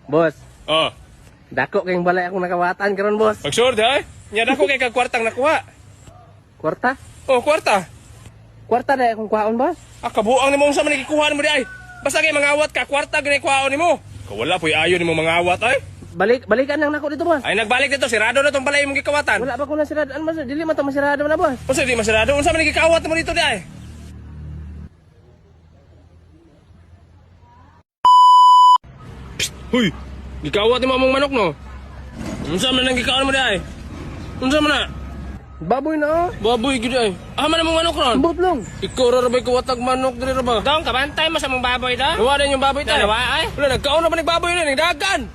Boss, Oh. dako kayong balay akong nakawatan karon boss. Pag-sure day. Nya dako kay kag kwartang nakuha. Kwarta? Oh, kwarta. Kwarta na akong kuhaon boss. Kabuang nimo unsa man gikuha nimo di ay. Basta kay mangawat ka kwarta gani kuhaon nimo. Kawala poy ayo nimo mangawat ay. Balikan lang nako dito boss. Ay nagbalik dito sirado na tong balay imong gikawatan. Wala pa ko na sirado. Ano dili man to masirado na boss. Unsa di masirado? Unsa man gikawat mo dito di ay? Huy, gikawat ni mo among manok no. Unsa man nang gikaon mo di ay? Unsa man na? Baboy na oh. Baboy gid ay. Man among manok ron. Butlong. Ikaw ra bay kuwatag manok diri ra ba? Dong, kabantay mo sa mong baboy da. Nawa din yung baboy tayo. Nawa ay. Wala nagkaon na ba ng baboy na ning dagan?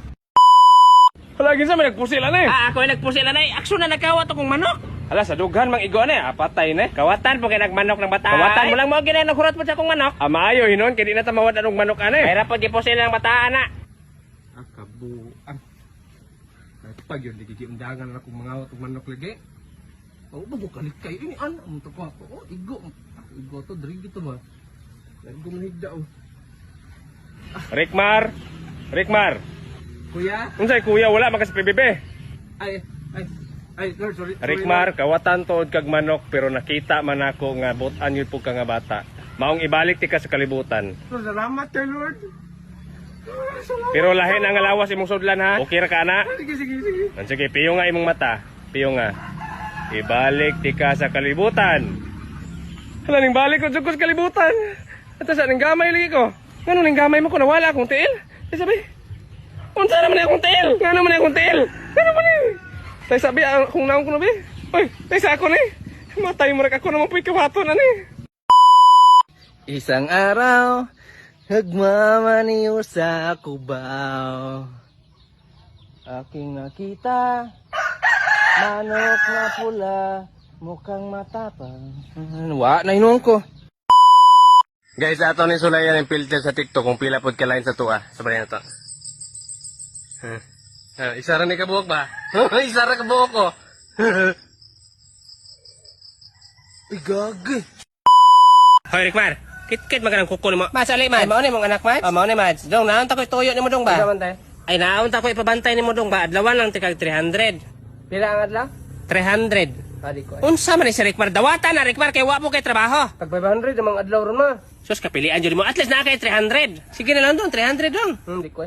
Wala ginsa may nagpusil ani. Ako ay nagpusil na aksyon na nagkawat akong manok. Ala sa dughan mang igo ni, apatay ni. Kawatan po kay nagmanok ng bata. Kawatan mo lang mo ginay naghurat po sa akong manok. Maayo hinon kay di na ta mawad anong manok ani. Mayra po gipusil ng bataan na. Kabuang. Pag yun, digigiundangan na akong mga otong manok lagi. Oh, bago kalit kayo. Ini ano, ang tapo ako. Oh, igo. Igo to, drigi to ba? Igo manigda oh. Rikmar. Kuya? Unsay kuya wala makas PBB. Ay, Lord, sorry. Rikmar, kawatan tuod kag manok pero nakita man ako nga butan yun po ka nga bata. Maong ibalik ti ka sa kalibutan. Lord, salamat kay Lord. Salamat. Pero lahi na nga lawas imong sudlan ha. Okay ra ka na? Sige. Sige, piyo nga imong mata. Piyo nga. Ibalik ti ka sa kalibutan. Hala ning balik ko jud ko sa kalibutan. Ato sa ning gamay lagi ko. Ngano ning gamay mo ko nawala akong tiil? Ay sabi. Unsa naman akong tiil? Ngano man akong tiil? Ngano man ni? Tay sabi akong naong ko na be. Oy, tay sa ako ni. Matay mo ra ako naman puy kawato na ni. Isang araw, nagmamaniw sa kubaw. Aking nakita, manok na pula, mukhang matapang. Wa, nainom ko. Guys, ato ni sulayan ang filter sa TikTok kung pila pod ka line sa tuwa. Sabay na to. Isara ni kabuok ba? Isara kabuok ko. Ay, gagi. Hoy Rikmar, kit maganang kuko nimo. Mas ali man. Ay mao ni mong anak man. Mao ni man. Dong naon ta koy tuyo nimo dong ba? Ano man tayo? Ay naon ta koy ipabantay nimo dong ba? Adlawan lang tikag 300. Pila ang adlaw? 300. Adi ko. Unsa man ni si Rikmar? Dawatan na Rikmar kay wa po kay trabaho. Tag 500 namang adlaw ron ma. Sus kapilian jud mo. At least na kay 300. Sige na lang dong 300 dong. Di ko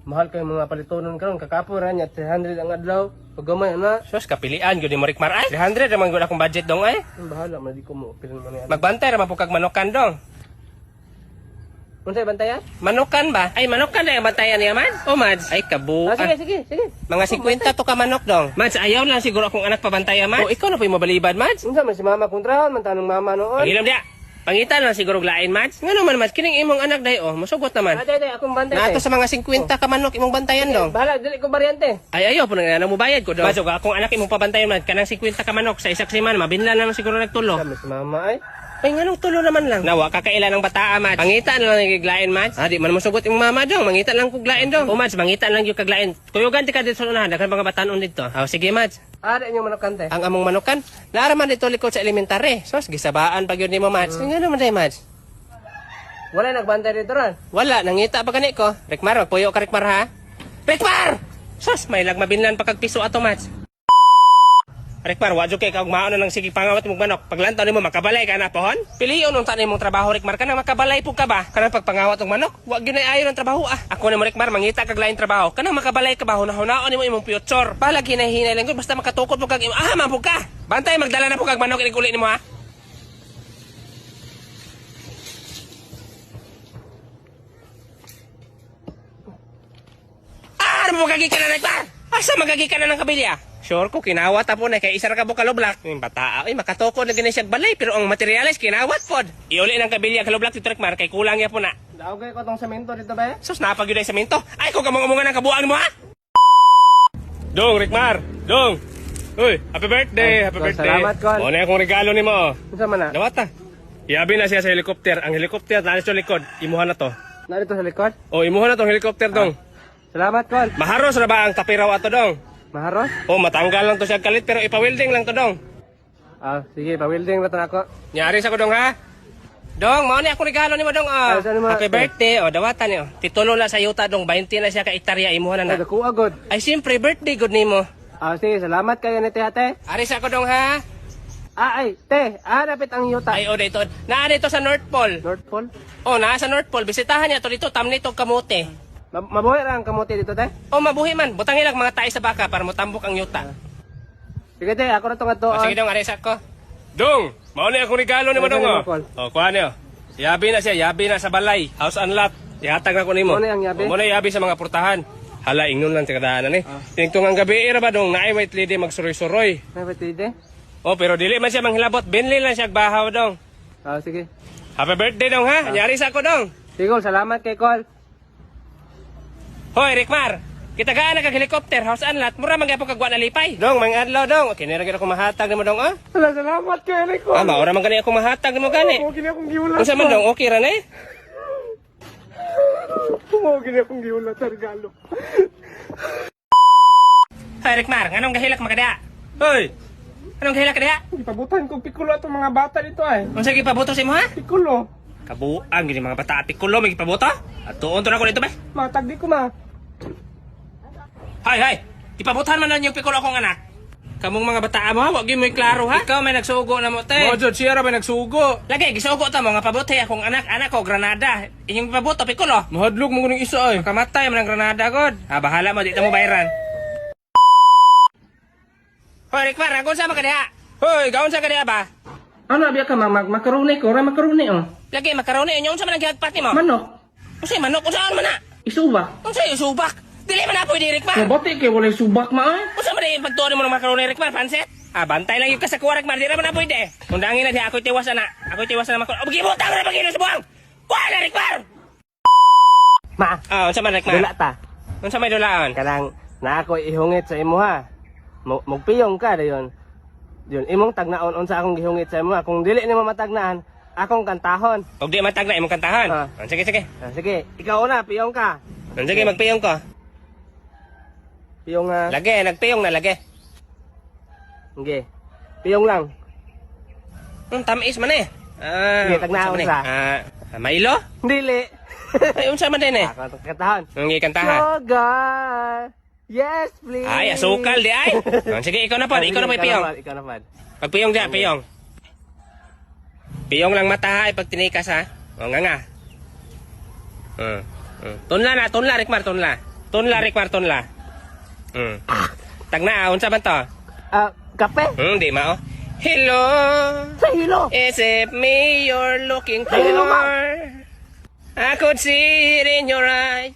Mahal kayo mga palitonon karon kakapo ra nya 300 ang adlaw. Pagamay na. Sus kapilian jud mo Rikmar ay. 300 naman gud akong budget dong ay. Bahala man di ko mo pilan man yan. Magbantay ra man po kag manokan dong. Unsay bantayan? Manokan ba? Ay manokan na yung bantayan niya man. O Mads, ay kabu. Sige. Mga 50 to ka manok dong. Mads, ayaw lang siguro akong anak pabantayan Mads. O ikaw na po yung mabalibad Mads. Unsa man si mama kontrahon man tanong mama noon. Pangilam dia. Pangitan lang siguro lain Mads. Nga naman Mads, kining imong anak day oh, masugot naman. Ate, akong bantay. Nato sa mga 50 ka manok imong bantayan dong. Bahala, dili ko baryante. Ay ayaw po na mo bayad ko dong. Mads, akong anak imong pabantayan Mads, kanang 50 ka manok sa isak siman, mabinlan na lang siguro nagtulo. Kami si mama ay. Ay nganong tulo naman lang. Nawa kakailan ng bataa Mads. Pangitan lang giglain Mads. Di man mo sugot imong mama dong, mangitan lang kuglain dong. O Mads, mangitan lang yung kaglain. Kuyugan ti ka dito sa unahan, daghang mga batanon dito. Aw sige Mads. Ada inyo manok kante. Ang among manukan, naaraman dito likod sa elementary. Sos gisabaan pag yun nimo Mads. Nga naman day Mads. Wala nagbantay dito ron. Wala, nangita pa gani ko. Rikmar, magpuyo ka Rikmar ha. Rikmar! Sos, may lagmabinlan pa kag piso ato Mads. Rikmar, wadyo kay kag mauna ng sige pangawat mong manok. Paglantaw nimo makabalay ka na pohon. Piliyon nung tanay mong trabaho Rikmar kanang makabalay pug ka ba? Kanang pagpangawat og manok, wa gyud ay ayo ng trabaho ah. Ako nimo Rikmar mangita kag lain trabaho. Kanang makabalay ka ba hunahunaon nimo imong future. Balag hinahinay lang gud basta makatukod mo kag mapug ka. Bantay magdala na po kag manok inig uli nimo ha. Ano mo kagi ka na Rikmar? Asa magagi ka na ng kabilya? Sure ko, kinawat po na kay isa ra ka bukaloblak. Yung bata, ay makatukod na ganyan siya balay, pero ang materialis, kinawat pod. Iuli ng kabilya kaloblak dito Rikmar, kay kulang ya po na. Daw kay ko tong semento dito ba? Sus, napag yun ay semento. Ay, kung kamong-umungan ng kabuang mo ha? Dong, Rikmar. Dong. Uy, happy birthday, happy birthday. Salamat, Kon. Mo na akong regalo nimo. Unsa man na? Dawata. Iabi na siya sa helicopter. Ang helicopter na sa likod. Imuha na to. Na dito sa likod. O, imuha na tong helicopter dong. Salamat kon. Maharos na ba ang tapiraw ato dong? Maharos? O, matanggal lang to siya kalit pero ipa-welding lang to dong. Sige, pa-welding na ako. Nyari sa ko dong ha. Dong, mao ni ako regalo nimo dong. Ay, saan mo? Happy birthday. O dawatan niyo. Titulo na sa yuta dong 20 na siya ka hektarya imuha na na. Nagkuha god. Ay siyempre birthday good nimo. Sige, salamat kayo ni ate. Aris ako dong ha. Ay, te, napit ang yuta. Ay o dito. Naa dito sa North Pole. North Pole? Oh, naa sa North Pole. Bisitahan niya to dito tamni tong kamote. Mabuhay ra ang kamote dito, te? Oh, mabuhi man. Butang ilang mga tae sa baka para motambok ang yuta. Sige, te, ako na itong ato. O, sige dong, aris ako. Dong, mao ni akong regalo nimo Ano dong. ni mo, Paul? Oh, kuha niyo. Yabi na siya, yabi na sa balay. House and lot. Ihatag na ko nimo. Ano yung yabi? Mo na yabi sa mga purtahan. Hala, ingnon lang sa kadaanan eh. Tingtong ang gabi ra ba dong naay white lady magsuroy-suroy. Napit te? Oh, pero dili man siya manghilabot. Binli lang siya bahaw dong. Sige. Happy birthday dong ha. Anyari sa ako dong. Sige, salamat kay Col. Hoy, Rikmar. Kita gaan kag helicopter, house and lot. Mura man gyapon kag wa na lipay. Dong, mga adlaw dong. Okay, nira gyud ako mahatag nimo dong, ah. Hala, salamat kay ni Col. Maura man gani ako mahatag nimo gani. Gini akong giulat. Unsa man dong, okay ra na eh? Gini akong giulat sa regalo. Hoy, Rikmar, nganong gahilak magada? Hoy, Anong gahilak kada? Ipabutan kong pikulo itong mga bata dito ay. Unsa gipabuto sa imo ha? Pikulo. Kabuang gini mga bata pikulo may gipabuto? At tuon to na ko dito ba? Matag di ko ma. Hay, ipabutan man lang yung pikulo akong anak. Kamong mga bata mo, wag gyud mo klaro ha. Ikaw may nagsugo na mo te. mo jud siya ra ba nagsugo. Lagi gisugo ta mo nga pabuti akong anak ko granada. Inyong pabuto pikulo. Mahadlok mo kuning isa ay. Kamatay man ang granada god. Bahala mo di ta mo bayaran. Hoy, Rikmar, ako sa mga kadiha. Hoy, gaon sa kadiha ba? Ano biya ka makaroni ko, makaroni oh. Lagi makaroni inyo unsa man ang gihagpat nimo? Manok, Unsay manok unsaon man na? isuba. Unsay subak? Dili man na pwede Rikmar. Mabuti kay walay subak ma ay. Unsa man yung pagtuon mo ng makaroni Rikmar pansit? Bantay lang yung ka sa kuwa Rikmar, di naman na pwede. Undangin na diha, ako'y tiwas na. Ako'y tiwas na makaroni. Bugibutang na pagino sa buwang! Kuha na Rikmar! Ma, Unsa man Rikmar? dula ta. Unsa may dulaon? Kanang na ako ihungit sa imo ha. Magpiyong ka dayon. Yun, imong tagnaon unsa akong gihungit sa imo ha. Kung dili nimo matagnaan, akong kantahon. Og di matag na imong kantahan. Sige, sige. Sige, ikaw na, piyong ka. Sige, magpiyong ko. Piyong Lagi, nagpiyong na lagi. Sige. Piyong lang. Tamis man eh. Sige, tagnaon unsa man sa. eh? Mailo? Dili. Ay, unsa man din eh? Ako kantahon. Ang kantahan. Sugar. Yes, please. Ay, asukal di ay. Sige, ikaw na po. Ikaw na po piyong. Ikaw na pod. Pagpiyong dyan, piyong. Piyong lang mata ha, pag tinikas ha. O nga. Tunla na, tunla, Rikmar, tunla. Tunla, Rikmar, tunla. Tagna, unsa man to? Kape. Di mao. Hello, Sa hilo. is it me you're looking for? Hello, I could see it in your eyes.